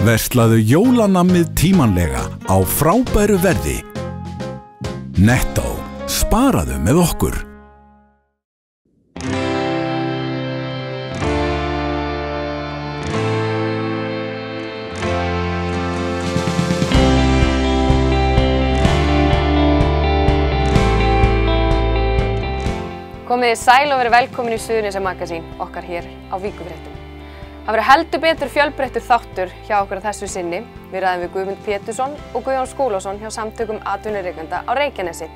Verslaðu jólanammið tímanlega á frábæru verði. Netto. Sparaðu með okkur. Komið þið sæl og verið velkomin í Suðurnesja Magazín, okkar hér á Víkurfréttum. Það verður heldur betur fjölbreyttur þáttur hjá okkur að þessu sinni. Við ræðum við Guðmund Pétursson og Guðjón Skúlason hjá Samtökum atvinnurekenda á Reykjanesi.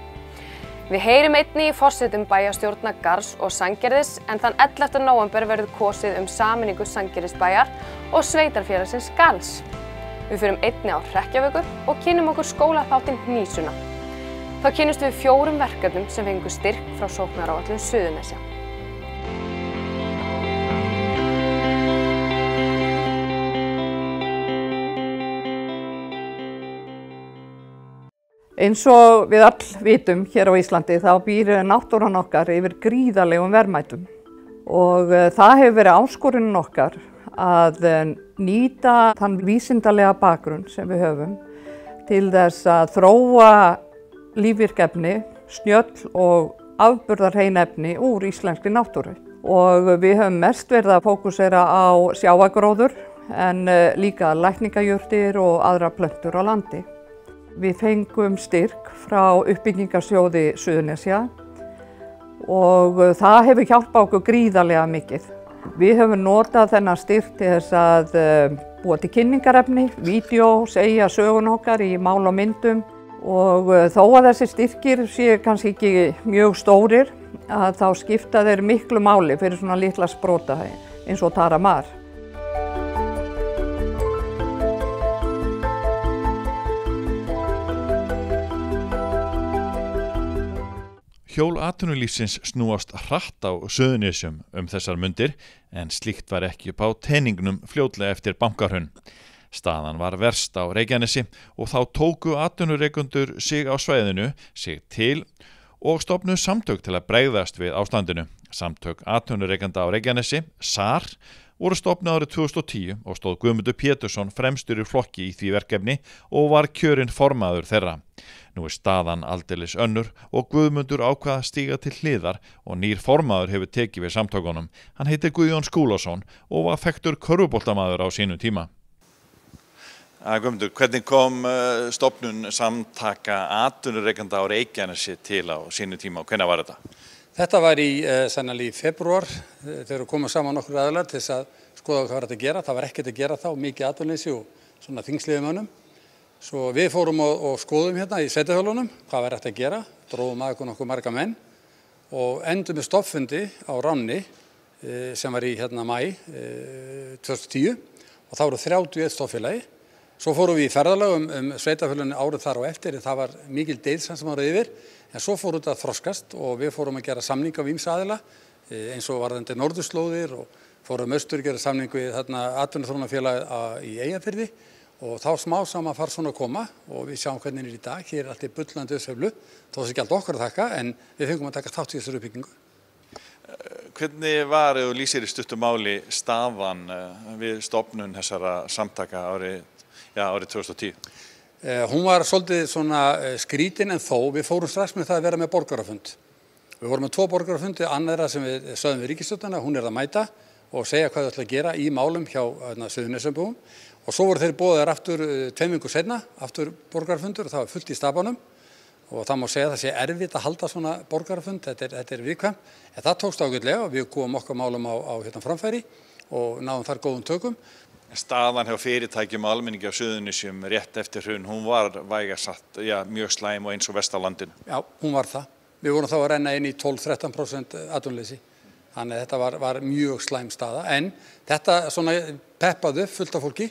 Við heyrum einnig í forsetum bæjarstjórna Garðs og Sandgerðis en þann 11. nóvember verður kosið sameiningu Sandgerðisbæjar og sveitarfélagsins Garðs. Við förum einnig á Hrekkjavöku og kynnum okkur skólaþáttinn Hnýsuna. Þá kynnumst við 4 verkefnum sem fengu styrk frá sóknaráætlun Suðurnesja. Eins og við all vitum hér á Íslandi þá býr náttúran okkar yfir gríðarlegum verðmætum og það hefur verið áskorunin okkar að nýta þann vísindalega bakgrunn sem við höfum til þess að þróa lífvirkefni, snjöll og afburðarhrein efni úr íslenskri náttúru. Og við höfum mest verið að fókusera á sjávargróður en líka lækningajurtir og aðra plöntur á landi. Við fengum styrk frá uppbyggingarsjóði Suðurnesja og það hefur hjálpað okkur gríðarlega mikið. Við höfum notað þennan styrk til þess að búa til kynningarefni, vídeó, segja sögun okkar í mál og myndum. Og þó að þessi styrkir séu kannski ekki mjög stórir, að þá skipta þeir miklu máli fyrir svona litla sprota eins og Tara Mar. Hjól atvinnulífsins snúast hratt á Suðurnesjum þessar mundir en slíkt var ekki upp á teningnum fljótlega eftir bankahrun. Staðan var verst á Reykjanesi og þá tóku atvinnurekendur sig á svæðinu sig til og stofnuðu samtök til að bregðast við ástandinu. Samtök atvinnurekenda á Reykjanesi, SAR, voru stofnuð árið 2010 og stóð Guðmundur Pétursson fremstur í flokki í því verkefni og var kjörinn formaður þeirra. Nú staðan aldeilis önnur og Guðmundur ákvað að stíga til hliðar og nýr formaður hefur tekið við samtökunum. Hann heitir Guðjón Skúlason og var þekktur körfuboltamaður á sínum tíma. Guðmundur, hvernig kom stofnun samtaka atvinnurekenda á Reykjanesi til á sínu tíma og hvenær var þetta? Þetta var sannarlega í febrúar þegar komum saman nokkur aðilar til þess að skoða hvað var þetta að gera. Það var ekkert að gera þá, mikið atvinnuleysi og svona þingsliðumönnum. Svo við fórum og skoðum hérna í sveitarfélögunum hvað var þetta að gera, dróðum að nokkuð marga menn og endum með stofnfundi á Ránni sem var í maí 2010 og þá voru 31 stofnfélagi. Svo fórum við í ferðalög sveitarfélögin árið þar og eftir, það var mikil deilsan sem var yfir, en svo fórum þetta að þroskast og við fórum að gera samninga við ýmsa aðila, eins og varðandi norðurslóðir og fórum austur að gera samning við atvinnuþróunarfélag í Eyjafirði og þá smá saman fara svona að koma og við sjáum hvernig er í dag, hér er allt í bullandi uppsveiflu, þó þessi ekki allt okkar að þakka, en við fengum að taka þátt í þessari uppbyggingu. Hvernig var, ef þú lýsir í stuttu máli, staðan við stofnun þessara samtaka árið 2010? Hún var svolítið svona skrítin en þó, við fórum strax með það að vera með borgarafund. Við vorum með 2 borgarafundi, annaðra sem við sögðum við ríkisstjórnina, hún er að mæta og segja hvað þau ætla að gera í málum hjá Suðurnesjabúum. Og svo voru þeir boðaðir aftur 2 vikur seinna, aftur borgarafundur og það var fullt í stabanum. Og það má segja að það sé erfitt að halda svona borgarafund, þetta er viðkvæmt. En það tókst ágætlega og við komum okkar málum á framfæri og náðum þar góðum tökum. Staðan hjá fyrirtækjum og almenningi á Suðurnesjum rétt eftir hrun, hún var vægast sagt mjög slæm og eins og verst á landinu. Já, hún var það. Við vorum þá að renna inn í 12–13% atvinnuleysi. Þannig að þetta var mjög slæm staða. En þetta svona peppaði fullt af fólki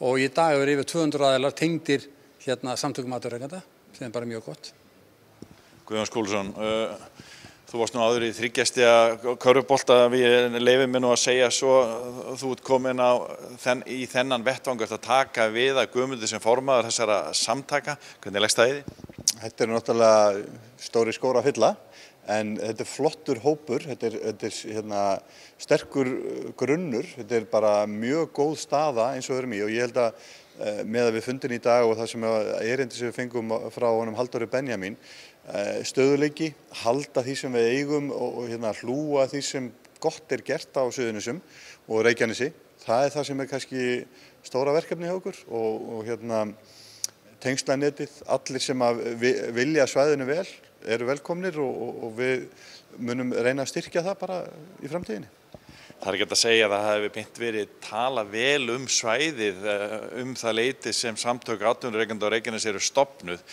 og í dag eru yfir 200 aðilar tengdir samtökum atvinnurekenda, sem er bara mjög gott. Guðjón Skúlason, þú varst nú áður í 3 stiga körfubolta, við leyfum mér nú að segja svo, þú ert komin í þennan vettvang að taka við að Guðmundi sem formaður þessara samtaka, hvernig leggst það í því? Þetta er náttúrulega stóri skór að fylla. En þetta flottur hópur, þetta hérna, sterkur grunnur, þetta bara mjög góð staða eins og við erum í og ég held að með að við fundin í dag og það sem erindi sem við fengum frá honum Halldóri Benjamín, stöðuleiki, halda því sem við eigum og hérna, hlúa því sem gott gert á Suðurnesjum og Reykjanesi. Það það sem kannski stóra verkefni hjá okkur og hérna, tengslanetið, allir sem vilja svæðinu vel eru velkomnir og við munum reyna að styrkja það bara í framtíðinni. Það ekki hægt að segja að það hefði beint verið tala vel svæðið það leyti sem samtök atvinnurekenda á Reykjanesi eru stofnuð.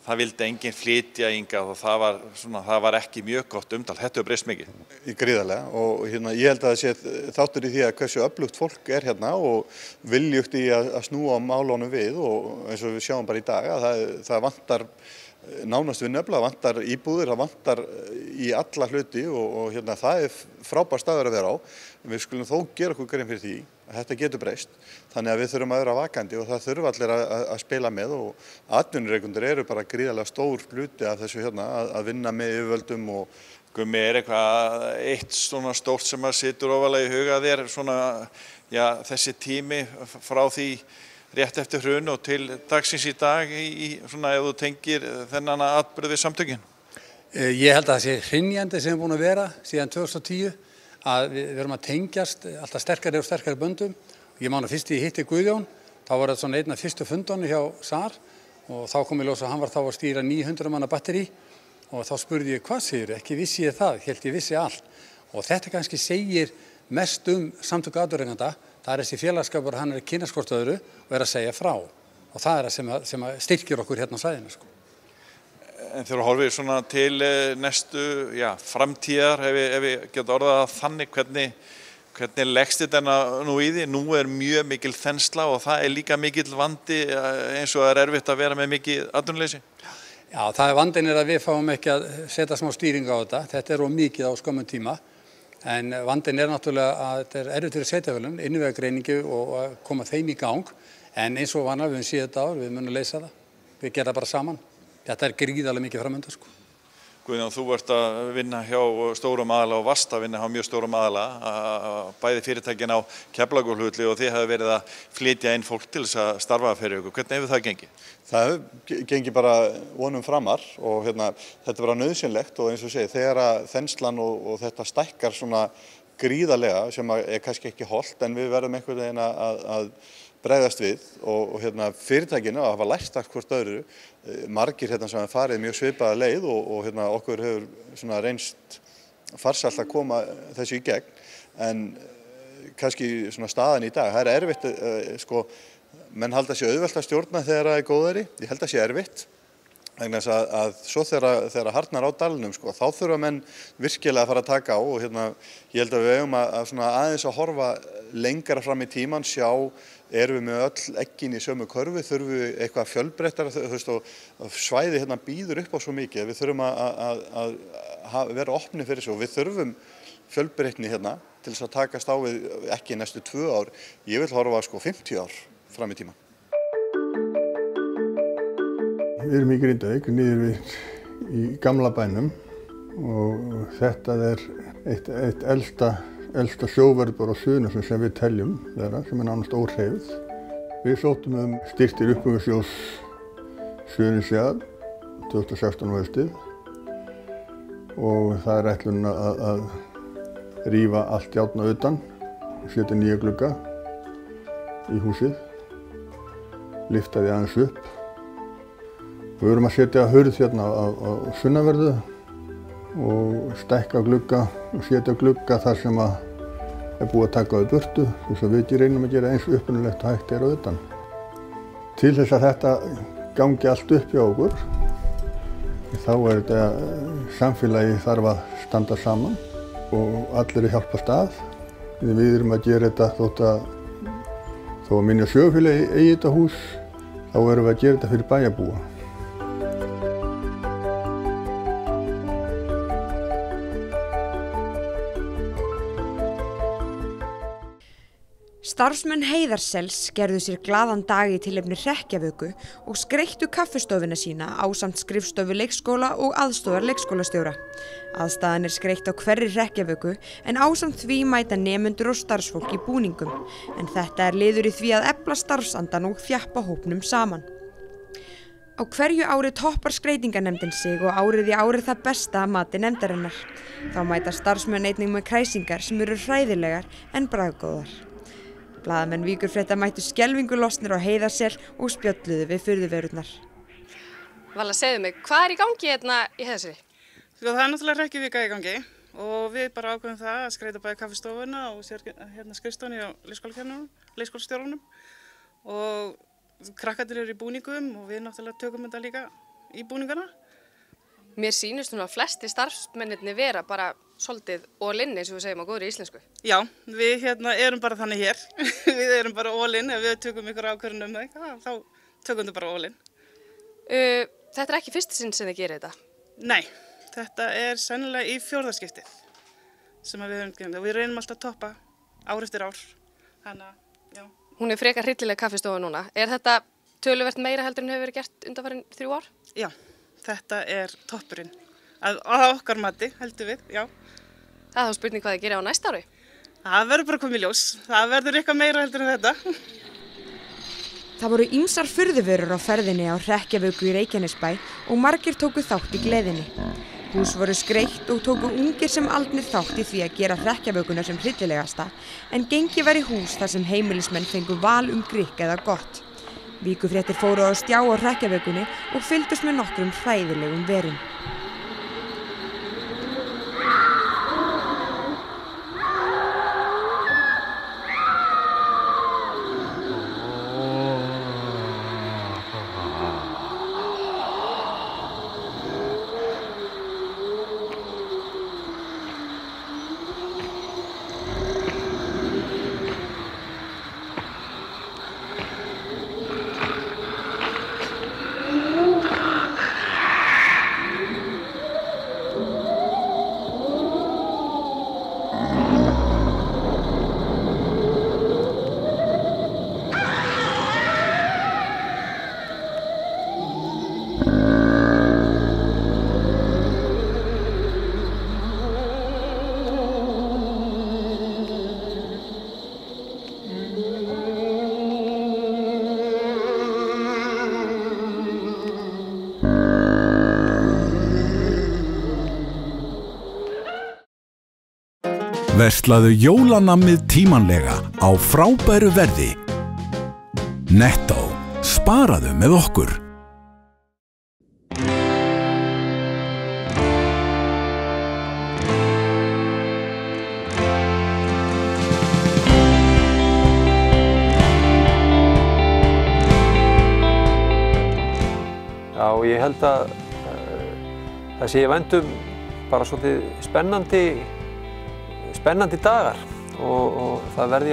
Það vildi enginn flytja hingað og það var ekki mjög gott umtal. Þetta hefur breyst mikið. Gríðarlega og hérna, ég held að það sé þáttur í því að hversu öflugt fólk hérna og viljugt í að snúa málunum við og eins og við sjáum bara í dag að það vantar nánast vinnuafl, það vantar íbúðir, það vantar í alla hluti og hérna, það frábær staður að vera á. Við skulum þó gera okkur grein fyrir því að þetta getur breyst. Þannig að við þurfum að vera vakandi og það þurfa allir að spila með og atvinnurekendur eru bara gríðarlega stór hluti af þessu hérna að vinna með yfirvöldum og Gummi, eitthvað eitt svona stórt sem situr ofarlega í huga þér þessi tími frá því rétt eftir hrun og til dagsins í dag svona ef þú tengir þennan atburð við samtökin? Ég held að það sé hrynjandi sem búin að vera síðan 2010 að við erum að tengjast alltaf sterkari og sterkari böndum. Ég man að fyrst ég hitti Guðjón, þá var það svona einn af fyrstu fundunum hjá SAR og þá kom ég ljós að hann var þá að stýra 900 manna batteri og þá spurði ég hvað segirðu, ekki vissi ég það, hélt ég vissi allt. Og þetta kannski segir mest samtök atvinnurekenda. Það þessi félagskapur, hann að kynnast hvort öðru og að segja frá. Og það það sem styrkir okkur hérna á svæðinu. Sko. En þegar horfið svona til næstu framtíðar, ef við getum orðað þannig, hvernig leggst þetta nú í því? Nú mjög mikil þensla og það líka mikill vandi eins og það erfitt að vera með mikið atvinnuleysi. Já, vandinn að við fáum ekki að setja smá stýring á þetta. Þetta of mikið á skömmum tíma. En vandinn náttúrulega að þetta erfitt fyrir sveitarfélögum, innviðagreiningu og að koma þeim í gang. En eins og vanlega, við höfum séð þetta við munum leysa það. Við gerum það bara saman. Þetta gríðarlega mikið framöndan. Sko. Guðjón, þú ert að vinna hjá stórum aðila og varst að vinna hjá mjög stórum aðila, bæði fyrirtækin á Keflavíkurflugvelli og þið hafi verið að flytja inn fólk til þess að starfa fyrir ykkur. Hvernig hefur það gengið? Það gengi bara vonum framar og hérna, þetta bara nauðsynlegt og eins og segi, þegar þenslan og þetta stækkar svona gríðarlega sem kannski ekki hollt en við verðum einhvern veginn að bregðast við og hérna, fyrirtækinu að hafa lært allt hvort öðru. Margir hérna, sem farið mjög svipaða leið og hérna, okkur hefur svona reynst farsælt að koma þessu í gegn en kannski svona staðan í dag, það erfitt sko, menn halda sér auðvelt að stjórna þegar það góðæri, ég held að sé erfitt vegna þess að svo þegar harðnar á dalnum sko, þá þurfa menn virkilega að fara að taka á og hérna, ég held að við eigum að svona aðeins að horfa lengra fram í tíman, sjá erum við með öll eggin í sömu körfu, þurfum við eitthvað fjölbreyttara, þú veist, og svæði hérna býður upp á svo mikið, við þurfum að vera opni fyrir þessu og við þurfum fjölbreytni hérna til þess að takast á við ekki næstu 2 ár, ég vil horfa sko 50 ár fram í tíman. Við erum í Grindavík, niður við í gamla bænum og þetta eitt elsta sjóverðbár á Suðurnesjum sem við teljum þeirra, sem nánast óhreyfð. Við sóttum styrk til uppbyggingarsjóðs Suðurnesja 2016 haustið og það ætlunin að rífa allt járn að utan, setja nýja glugga í húsið, lyfta því aðeins upp. Við erum að setja hurð hérna á sunnanverðu og stækka glugga og setja glugga þar sem búið að taka á burtu þess að við reynum að gera eins upprunalegt og hægt á utan. Til þess að þetta gangi allt upp hjá okkur þá þetta samfélagi þarf að standa saman og allir hjálpast að. Við erum að gera þetta þó að minja sögufélagi eigi þetta hús þá erum við að gera þetta fyrir bæjarbúa. Starfsmenn Heiðarsels gerðu sér glaðan dag í tilefni hrekkjavöku og skreyttu kaffistofuna sína ásamt skrifstofu leikskóla og aðstoðar leikskólastjóra. Aðstaðan skreytt á hverri hrekkjavöku en ásamt því mæta nemendur og starfsfólk í búningum, en þetta liður í því að efla starfsandan og þjappa hópnum saman. Á hverju ári toppar skreytinganefndin sig og árið í árið það besta að mati nefndarinnar. Þá mæta starfsmenn einnig með kræsingar sem eru hræðilegar en bragðgóðar. Blaðamenn Víkurfrétta mættu skelfingu lostnir á Heiðarsel og spjölluðu við furðuverurnar. Vala, segðu mig, hvað í gangi hérna í Heiðarseli? Það náttúrulega hrekkjavika í gangi og við bara ákveðum það að skreyta bæði kaffistofuna og skrifstofunni á leikskólastjórunum og krakkarnir eru í búningum og við náttúrulega tökum þetta líka í búningana. Mér sýnist að flesti starfsmennirnir vera bara svolítið all-in eins og við segjum á góðri íslensku. Já, við erum bara þannig hér. Við erum bara all-in, ef við tökum ykkur ákvörðun það, þá tökum við bara all-in. Þetta ekki fyrsta sinn sem þið gerir þetta? Nei, þetta sennilega í 4. skiptið sem við höfum gert. Við reynum alltaf að toppa ár eftir ár. Þannig, já. Hún frekar hryllileg kaffistofa núna. Þetta töluvert meira heldur en hefur verið gert undanfarin 3 ár? Já. Þetta toppurinn. Að okkar mati, heldur við, já. Það þá spurning hvað þið gerir á næsta ári? Það verður bara komið í ljós. Það verður eitthvað meira heldur en þetta. Það voru ýmsar furðuvörur á ferðinni á hrekkjavöku í Reykjanesbæ og margir tóku þátt í gleðinni. Hús voru skreytt og tóku ungir sem aldnir þátt í því að gera hrekkjavökuna sem hryllilegasta, en gengi var í hús þar sem heimilismenn fengu val grikk eða gott. Víkurfréttir fóru á stjá á hrekkjavökunni og fylgdust með nokkrum hræðilegum verum. Verslaðu jólanammið tímanlega á frábæru verði. Netto, sparaðu með okkur. Já, ég held að það sé í vændum bara svolítið spennandi dagar og það verði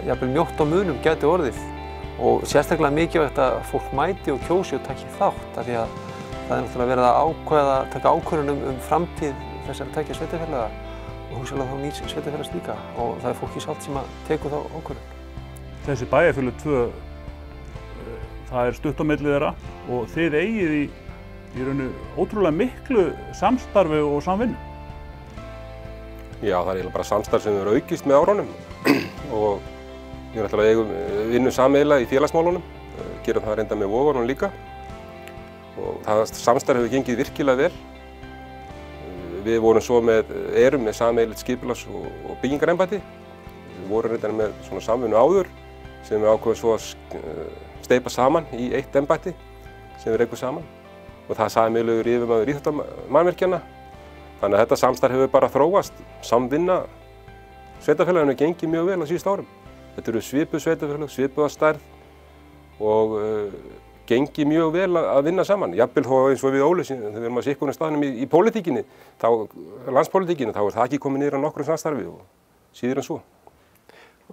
jafnvel mjótt á munum gæti orðið og sérstaklega mikilvægt að fólk mæti og kjósi og taki þátt af því að það náttúrulega verið að taka ákvörðun framtíð þessara tveggja sveitarfélaga og hugsanlega þá nýs sveitarfélags líka og það fólk í sátt sem að tekur þá ákvörðun. Þessi bæjarfélög 2, það stutt á milli þeirra og þið eigið í rauninu ótrúlega miklu samstarfi og samvinnu. Já, það eiginlega bara samstarf sem hefur aukist með árunum og við náttúrulega vinnum sameiginlega í félagsmálunum, gerum það reynda með vogarunum líka og það samstarf hefur gengið virkilega vel. Við vorum erum með sameiginlegt skipulags- og byggingarembætti. Við vorum reynda með svona samvinnu áður sem við ákveðum svo að steypa saman í eitt embætti sem við rekum saman og það sameiginlegur yfirmaður íþróttamannvirkjanna. Þannig að þetta samstarf hefur bara þróast. Samvinna sveitarfélaginu gengið mjög vel á síðustu árum. Þetta eru svipuð sveitarfélag, svipuða stærð og gengið mjög vel að vinna saman. Jafnvel þó eins og við Óli, þegar við erum á sikkunum staðnum í pólitíkinni, landspólitíkinni, þá það ekki komið niður á nokkrum samstarfi og síður en svo.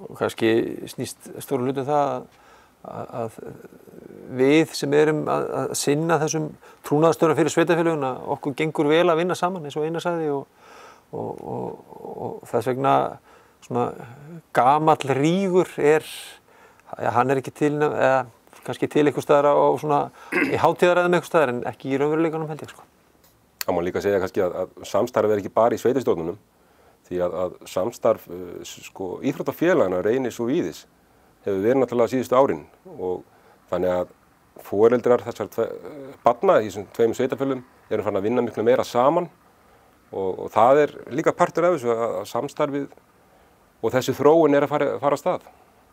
Og kannski snýst stóru hlutum það að við sem erum að sinna þessum trúnaðarstörfum fyrir sveitarfélögin að okkur gengur vel að vinna saman eins og Einar sagði og þess vegna svona gamall rígur hann ekki til, eða kannski til einhvers staðar á svona í hátíðaræðum einhvers staðar en ekki í raunveruleikanum held ég sko. Það má líka segja kannski að samstarf ekki bara í sveitarstjórnunum því að samstarf sko íþróttafélagana Reynis og Víðis hefur verið náttúrulega síðustu árin og þannig að foreldrar þessar barna í þessum tveimur sveitarfélögum eru farin að vinna miklu meira saman og það líka partur af þessu að samstarfið og þessi þróun að fara af stað.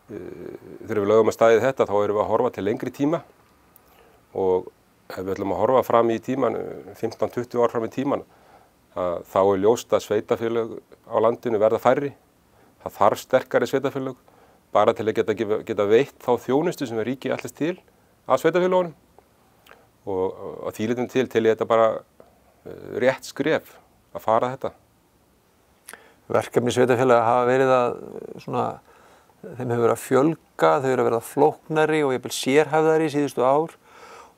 Þegar við lögum að staðið þetta þá erum við að horfa til lengri tíma og ef við ætlum að horfa fram í tíman, 15-20 ár fram í tíman, þá ljóst að sveitarfélög á landinu verða færri. Það þarf sterkari sveitarfélög bara til að geta veitt þá þjónustu sem ríkið ætlast til að sveitarfélögunum og að því litum til ég þetta bara rétt skref að fara þetta. Verkefni sveitarfélaga hafa verið að svona þeim hefur verið að fjölga, þau eru að verða flóknari og jafnvel sérhæfðari síðustu ár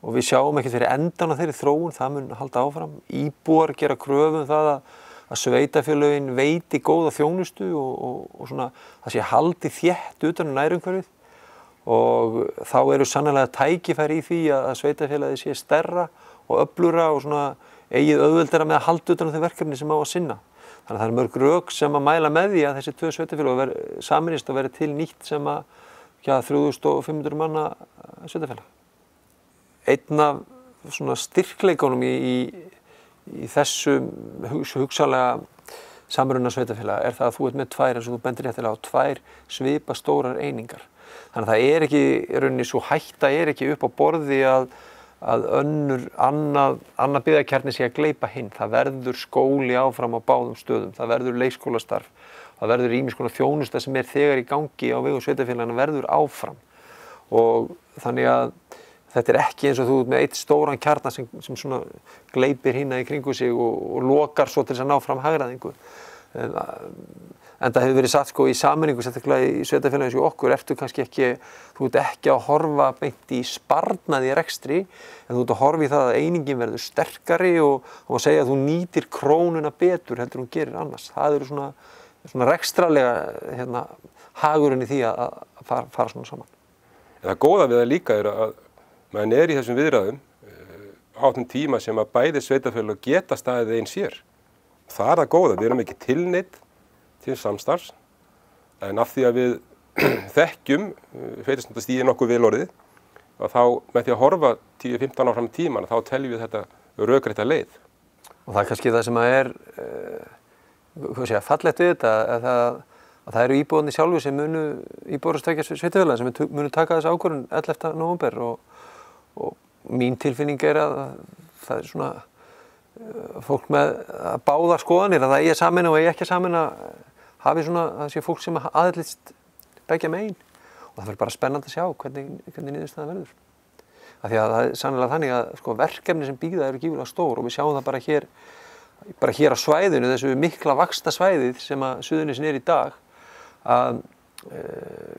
og við sjáum ekki fyrir endan á þeirri þróun, það mun halda áfram. Íbúar gera kröfu það að sveitarfélögin veiti góða þjónustu og svona það sé haldið þétt utan nærumhverfið og þá eru sannarlega tækifæri í því að sveitarfélagið sé stærra og öflura og svona eigið auðveldara með að halda utan þau verkefni sem á að sinna. Þannig að það mörg rök sem að mæla með því að þessi tvö sveitarfélög sameinist og verið til nýtt sem að 3500 manna sveitarfélag. Einn af svona styrkleikunum í þessum hugsanlega samruna sveitarfélaga það að þú ert með tvær, eins og þú bendir réttilega á, tvær svipastórar einingar. Þannig að það ekki, í rauninni svo hætta ekki upp á borði að annað byggðakjarni sé að gleypa hinn. Það verður skóli áfram á báðum stöðum, það verður leikskólastarf, það verður ýmiss konar þjónusta sem þegar í gangi á vegum sveitarfélagana verður áfram. Og þannig að þetta ekki eins og þú ert með eitt stóran kjarna sem svona gleypir hina í kringu sig og lokar svo til þess að ná fram hagræðingu. En það hefur verið satt sko í sameiningu, sérstaklega í sveitarfélaginu eins og okkur, þú ert ekki að horfa beint í sparnað í rekstri, en þú ert að horfa í það að einingin verður sterkari og má segja að þú nýtir krónuna betur heldur hún gerir annars. Það eru svona rekstralega hagurinn í því að fara svona saman. Það góða við það líka að maður í þessum viðræðum á þeim tíma sem að bæði sveitarfélög geta staðið einn sér. Það það góða, við erum ekki tilneydd til samstarfs, en af því að við þekkjum sveitarstjórnarstigið nokkuð vel orðið, og þá með því að horfa 10-15 ár fram í tíman, þá teljum við þetta rökrétta leið. Og það kannski það sem fallegt við þetta, að það eru íbúarnir sjálfur sem íbúarstækja sveitarfélaga sem munu taka þessi ákvörðun 11. nóvember og mín tilfinning að það svona fólk með báðar skoðanir að það eigi að sameina og eigi ekki að sameina hafi svona, það sé fólk sem aðhyllist beggja megin og það verður bara spennandi að sjá hvernig niðurstaðan verður. Af því að það sannlega þannig að sko, verkefni sem bíða eru gífurlega stór og við sjáum það bara hér á svæðinu, þessu mikla vaxta svæðið sem að Suðurnesin í dag, að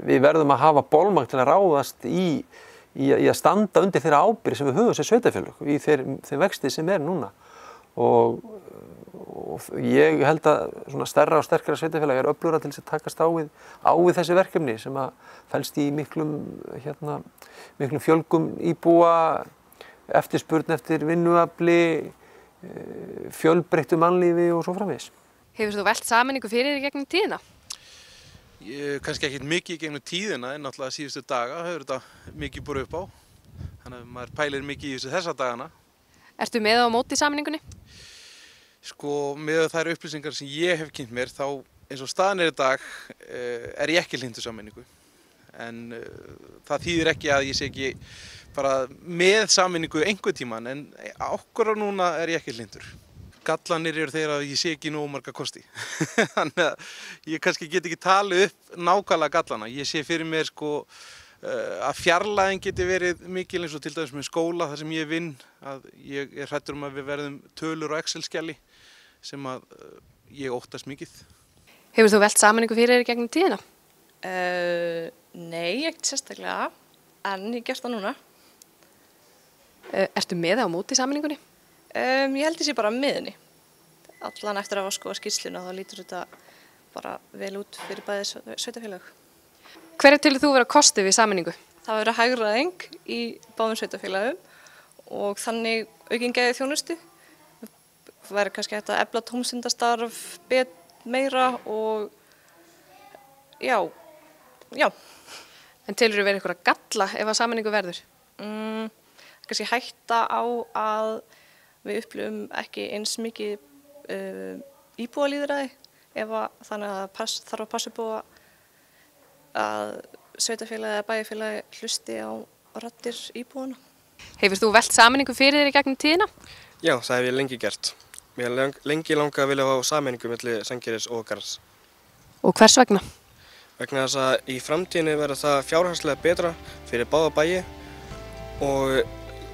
við verðum að hafa bolmagn til að ráðast í að standa undir þeirra ábyrgð sem við höfum sem sveitarfélög í þeim vexti sem núna. Og ég held að svona stærra og sterkara sveitarfélag öflugra til þess að takast á við þessi verkefni sem að felst í miklum fjölgum íbúa, eftirspurn eftir vinnuafli, fjölbreyttu mannlífi og svo framvegis. Hefur þú velt sameiningu fyrir í gegnum tíðina? Kannski ekkert mikið í gegnum tíðina en náttúrulega síðustu daga hefur þetta mikið borið upp á. Þannig að maður pælir mikið í þessu þessa dagana. Ertu með á móti sameiningunni? Sko, með þær upplýsingar sem ég hef kynnt mér, þá eins og staðan í dag ég ekki hlynntur sameiningu. En það þýðir ekki að ég sé ekki bara með sameiningu einhvern tíman, en ákvörða núna ég ekki hlynntur. Gallanir eru þeir að ég sé ekki nógu marga kosti. Þannig að ég kannski get ekki talið upp nákvæmlega gallana. Ég sé fyrir mér sko að fjarlægðin geti verið mikil eins og til dæmis með skóla þar sem ég vinn, að ég hræddur að við verðum tölur og Excel-skjali sem að ég óttast mikið. Hefur þú velt sameiningu fyrir í gegnum tíðina? Nei, ekkert sérstaklega, en ég gert það núna. Ertu með á móti sameiningunni? Ég held þessi bara með henni. Allan eftir að hafa skoða skýrsluna þá lítur þetta bara vel út fyrir bæði sveitarfélög. Hver telur þú vera kostið við sameiningu? Það verður hagræðing í báðum sveitarfélögum og þannig aukin gæði þjónustu. Það verður kannski hægt að efla tómstundastarf meira og já. En telur þú vera eitthvað galla ef að sameiningu verður? Kannski hætta á að við upplifum ekki eins mikið íbúalýðræði þannig að það þarf að passa upp á að sveitarfélagi eða bæjarfélagi hlusti á raddir íbúana. Hefur þú velt sameiningu fyrir þér í gegnum tíðina? Já, það hef ég lengi gert. Mér hef lengi langað að vilja hafa sameiningu milli Sandgerðis og Garðs. Og hvers vegna? Vegna þess að í framtíðinni verður það fjárhagslega betra fyrir báða bæi og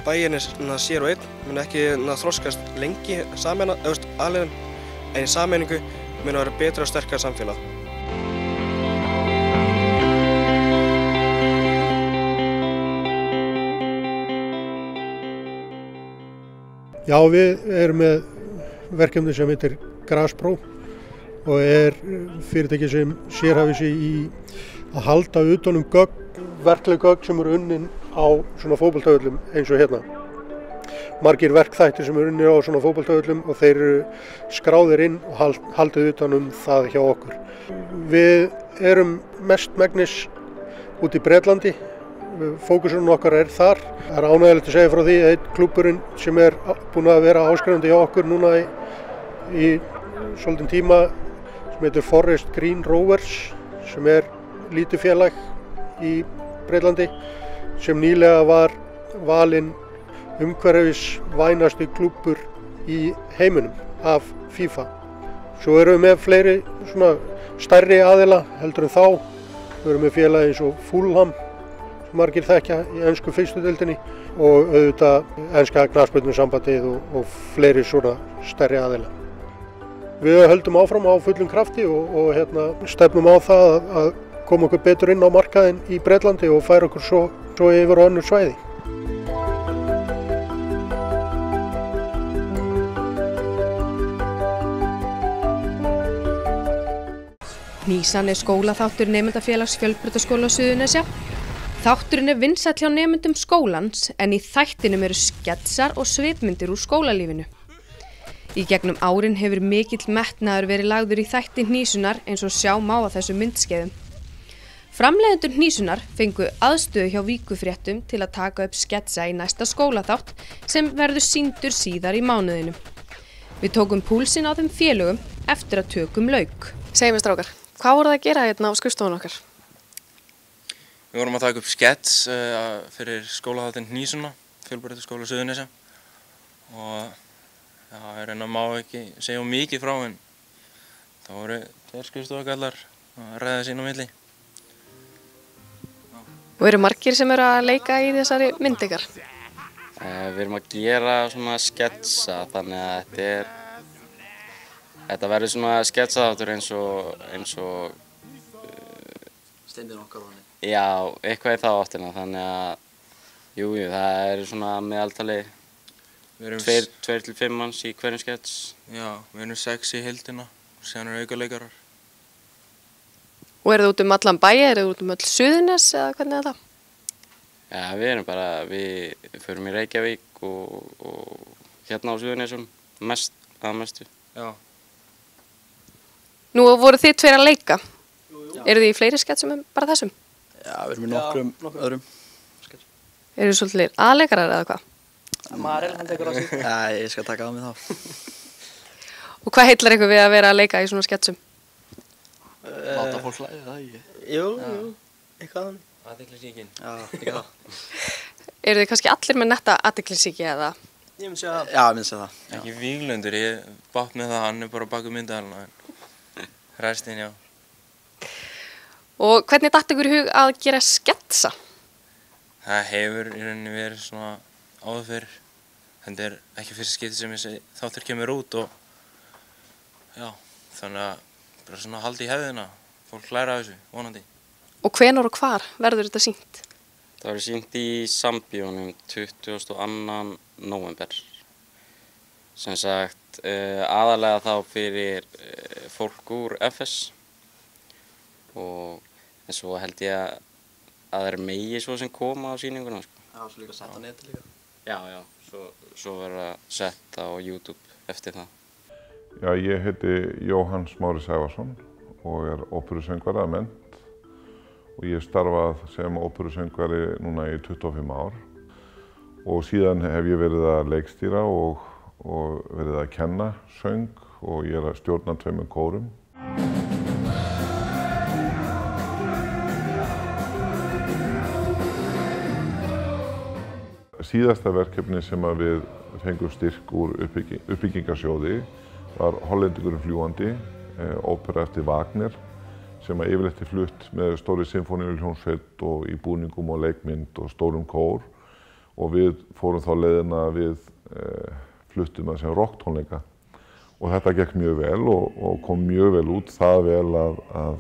bæirnir sér og einn mun ekki þroskast lengi alveg, en í sameiningu mun vera betra og sterkara samfélag. Já, við erum með verkefni sem heitir Graspro og fyrirtæki sem sérhæfir sig í að halda utan verkleg gögn sem eru unnin á svona fótboltavöllum eins og hérna. Margir verkþættir sem eru unnir á svona fótboltavöllum og þeir eru skráðir inn og haldið utan það hjá okkur. Við erum mestmegnis út í Bretlandi. Fókusunum okkar þar. Það er ánægjulegt að segja frá því að einn klúbburinn sem búinn að vera áskrifandi hjá okkur núna í svolítinn tíma sem heitir Forest Green Rovers sem lítið félag í Bretlandi sem nýlega var valinn umhverfisvænasti klúbbur í heiminum af FIFA. Svo erum við með fleiri svona stærri aðila heldur en þá. Við erum með félagi eins og Fulham margir þekkja í ensku fyrstu deildinni og auðvitað enska knattspyrnusambandið og fleiri svona stærri aðila. Við höldum áfram á fullum krafti og stefnum á það að koma okkur betur inn á markaðinn í Bretlandi og færa okkur svo yfir á önnur svæði. Hnísan skólaþáttur nemendafélags Fjölbrautaskóla Suðurnesja. Þátturinn vinsæll hjá nemendum skólans en í þættinum eru sketsar og svipmyndir úr skólalífinu. Í gegnum árin hefur mikill metnaður verið lagður í þætti Hnísunar eins og sjá má á þessum myndskeiðum. Framleiðendur Hnísunar fengu aðstöðu hjá Víkufréttum til að taka upp sketsa í næsta skólaþátt sem verður sýndur síðar í mánuðinum. Við tókum púlsinn á þeim félögum eftir að tökum lauk. Segjum við strákar, hvað voruð það að gera hérna á skrifstofunni okkar? Við vorum að taka upp skets fyrir skólaþáttinn Hnísuna, Fjölbrautaskóla Suðurnesja og ég reyna má ekki segja mikið frá en það voru tveir skrifstofugallar að ræða sín á milli. Og eru margir sem eru að leika í þessari mynd ykkar? Við erum að gera svona sketsa þannig að þetta verður svona sketsaþáttur eins og Steindin okkar og hann. Já, eitthvað í þá áttina, þannig að jú, það eru svona meðaltali 2 til 5 manns í hverjum skets. Já, við erum 6 í heildina og síðan eru aukaleikarar. Og eru þið út allan bæi, eru þið út öll Suðurnes eða hvernig er það? Já, við förum í Reykjavík og hérna á Suðurnesum, að mestu. Já. Nú voru þið tveir að leika. Eru þið í fleiri sketsum en bara þessum? Já, við erum í nokkrum öðrum. Eru þið svolítið aðleikarar eða hvað? Marel, hann tekur á sig. Já, ég skal taka á mig þá. Og hvað heillar ykkur við að vera að leika í svona sketsum? Láta fólk hlæja, það ekki? Jú, eitthvað þannig. Athyglisíkin. Já, ekki það. Eru þið kannski allir með netta athyglisíki eða? Ég myndi segja það. Já, ég myndi segja það. Ekki Víglundur, ég bátt með það, hann bara bak myndaðalina. Restinn, já. Og hvernig datt ykkur í hug að gera sketsa? Það hefur í rauninni verið svona áður fyrr. Þetta ekki fyrsta skipti sem þessi þáttur kemur út og já, þannig að bara svona haldi í hefðina. Fólk læra af þessu, vonandi. Og hvenær og hvar verður þetta sýnt? Það verður sýnt í Sambíónum 22. nóvember. Sem sagt, aðalega þá fyrir fólk úr FS en svo held ég að það er megi svo sem koma á sýninguna, sko. Já, svo líka sett á neti líka. Já, svo verður það sett á YouTube eftir það. Já, ég heiti Jóhann Smári Sævarsson og óperusöngvari að mennt og ég starfað sem óperusöngvari núna í 25 ár og síðan hef ég verið að leikstýra og verið að kenna söng og ég að stjórna 2 kórum. Síðasta verkefni sem við fengum styrk úr uppbyggingarsjóði var Hollendingurinn fljúgandi, ópera eftir Wagner sem yfirleitt flutt með stóri sinfóníuhljómsveit og í búningum og leikmynd og stórum kór og við fórum þá leiðina við fluttum það sem rocktónleika og þetta gekk mjög vel og kom mjög vel út, það vel að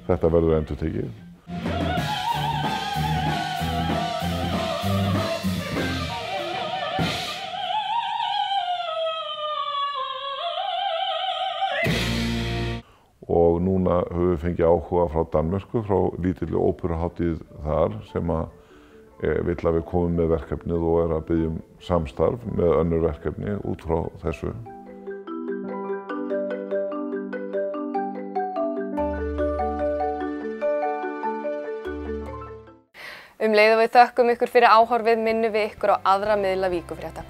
þetta verður endurtekið. Og núna höfum við fengið áhuga frá Danmörku, frá lítilli óperuhátíð þar sem vill að við komum með verkefnið og að biðja samstarf með önnur verkefni út frá þessu. Leið og við þökkum ykkur fyrir áhorfið minnum við ykkur á aðra miðla Víkufrétta.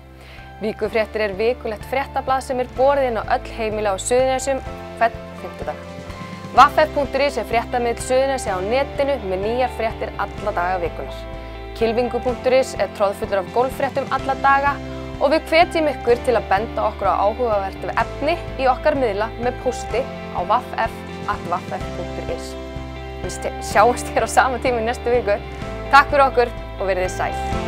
Víkufréttir vikulegt fréttablað sem borið inn á öll heimili á Suðurnesjum hvern fimmtudag. Vaff.is fréttamiðl Suðurnesja á netinu með nýjar fréttir alla daga vikunar. Kylfingu.is troðfullur af golffréttum alla daga og við hvetjum ykkur til að benda okkur á áhugavert efni í okkar miðla með pósti á vaff@vaff.is. Við sjáumst hér á sama tíma í næstu viku. Takk fyrir okkur og verið þið sæl.